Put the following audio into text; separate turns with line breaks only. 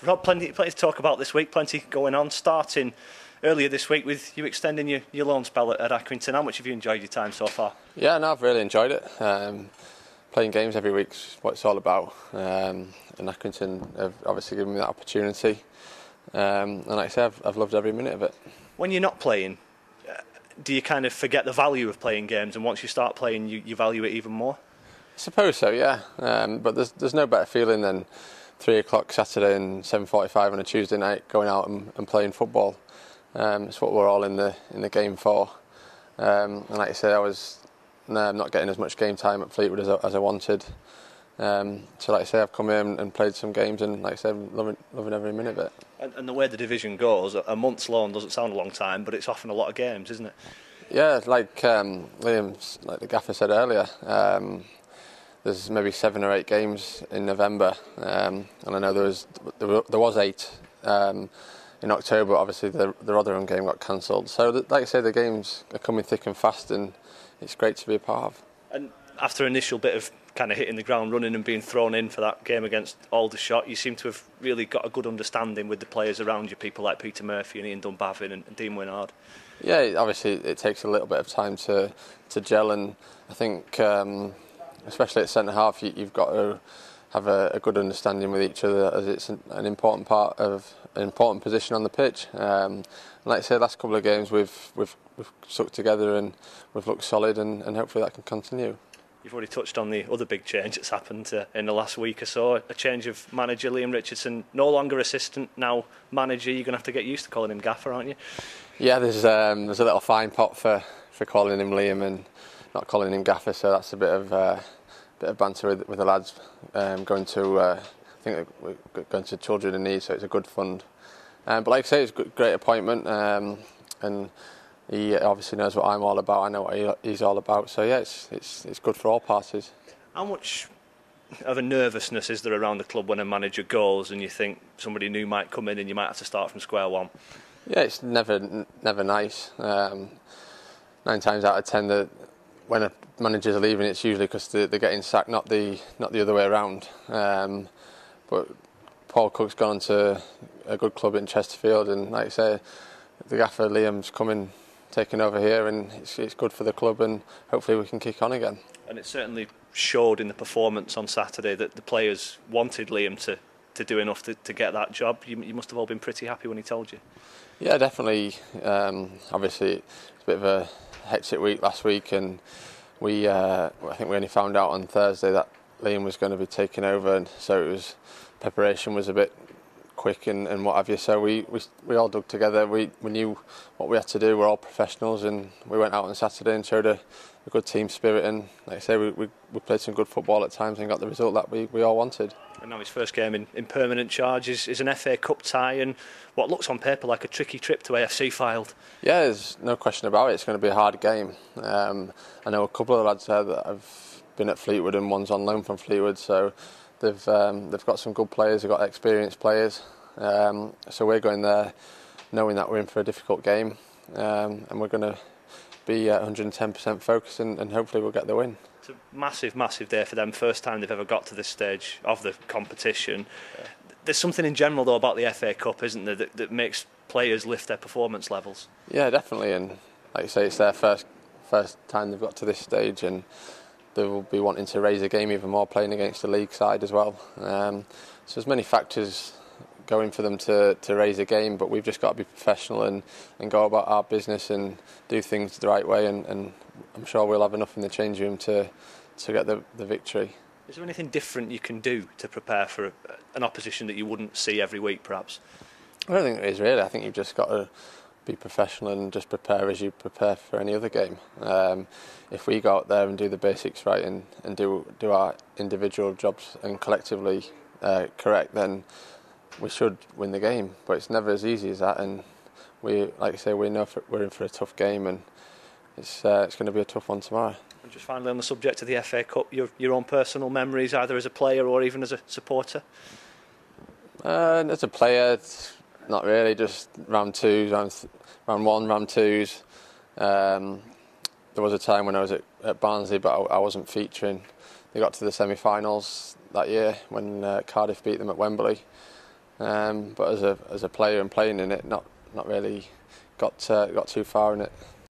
Rob, plenty to talk about this week, plenty going on, starting earlier this week with you extending your loan spell at Atkinson. How much have you enjoyed your time so far?
Yeah, no, I've really enjoyed it. Playing games every week's what it's all about. And Atkinson have obviously given me that opportunity. And like I say, I've loved every minute of it.
When you're not playing, do you kind of forget the value of playing games, and once you start playing, you value it even more?
I suppose so, yeah. But there's no better feeling than 3 o'clock Saturday and 7:45 on a Tuesday night going out and playing football. It's what we're all in the game for. And like I say, I was not getting as much game time at Fleetwood as I wanted. So like I say, I've come in and played some games, and like I say, I'm loving every minute of it.
And the way the division goes, a month's loan doesn't sound a long time, but it's often a lot of games, isn't it?
Yeah, like Liam, like the gaffer said earlier, there's maybe 7 or 8 games in November, and I know there was 8 in October. Obviously, the Rotherham game got cancelled. So, like I say, the games are coming thick and fast, and it's great to be a part of. And
after initial bit of kind of hitting the ground running and being thrown in for that game against Aldershot, you seem to have really got a good understanding with the players around you, people like Peter Murphy and Ian Dunbavin and Dean Winard.
Yeah, obviously it takes a little bit of time to gel, and I think especially at centre half you've got to have a good understanding with each other, as it's an important part of an important position on the pitch. And like I say, the last couple of games we've stuck together and we've looked solid, and hopefully that can continue.
You've already touched on the other big change that's happened in the last week or so, a change of manager. Liam Richardson, no longer assistant, now manager. You're going to have to get used to calling him gaffer, aren't you? Yeah,
there's a little fine pot for calling him Liam and not calling him gaffer, so that's a bit of banter with the lads. Going to I think we're going to Children in Need, so it's a good fund. But like I say, it's a great appointment, and he obviously knows what I'm all about. I know what he's all about. So yeah, it's good for all parties.
How much of a nervousness is there around the club when a manager goes and you think somebody new might come in and you might have to start from square one?
Yeah, it's never nice. 9 times out of 10, when a manager's leaving, it's usually because they're getting sacked, not the other way around. But Paul Cook's gone to a good club in Chesterfield, and like I say, the gaffer Liam's coming, taking over here, and it's good for the club, and hopefully we can kick on again.
And it certainly showed in the performance on Saturday that the players wanted Liam to do enough to get that job. You must have all been pretty happy when he told you.
Yeah, definitely. Obviously, it's a bit of a hectic week last week, and I think we only found out on Thursday that Liam was going to be taking over, and so preparation was a bit quick and what have you. So we all dug together. We knew what we had to do. We're all professionals, and we went out on Saturday and showed a good team spirit. And like I say, we played some good football at times and got the result that we all wanted.
And now his first game in permanent charge is an FA Cup tie, and what looks on paper like a tricky trip to AFC Fylde.
Yeah, there's no question about it. It's going to be a hard game. I know a couple of lads there that have been at Fleetwood, and one's on loan from Fleetwood, so they've got some good players. They've got experienced players. So we're going there knowing that we're in for a difficult game, and we're going to be 110% focused, and hopefully we'll get the win.
It's a massive day for them. First time they've ever got to this stage of the competition. Yeah. There's something in general though about the FA Cup, isn't there, that makes players lift their performance levels?
Yeah, definitely. And like you say, it's their first time they've got to this stage, and they will be wanting to raise the game even more, playing against the league side as well. So there's many factors going for them to raise a game, but we've just got to be professional and go about our business and do things the right way, and I'm sure we'll have enough in the change room to get the victory.
Is there anything different you can do to prepare for an opposition that you wouldn't see every week perhaps?
I don't think there is really. I think you've just got to be professional and just prepare as you prepare for any other game. If we go out there and do the basics right and do our individual jobs and collectively correct, then we should win the game, but it's never as easy as that. And we, like I say, we know we're in for a tough game, and it's going to be a tough one tomorrow.
And just finally, on the subject of the FA Cup, your own personal memories, either as a player or even as a supporter?
As a player, not really. Just round one, round twos. There was a time when I was at Barnsley, but I wasn't featuring. They got to the semi-finals that year when Cardiff beat them at Wembley. but as a player and playing in it, not really got too far in it.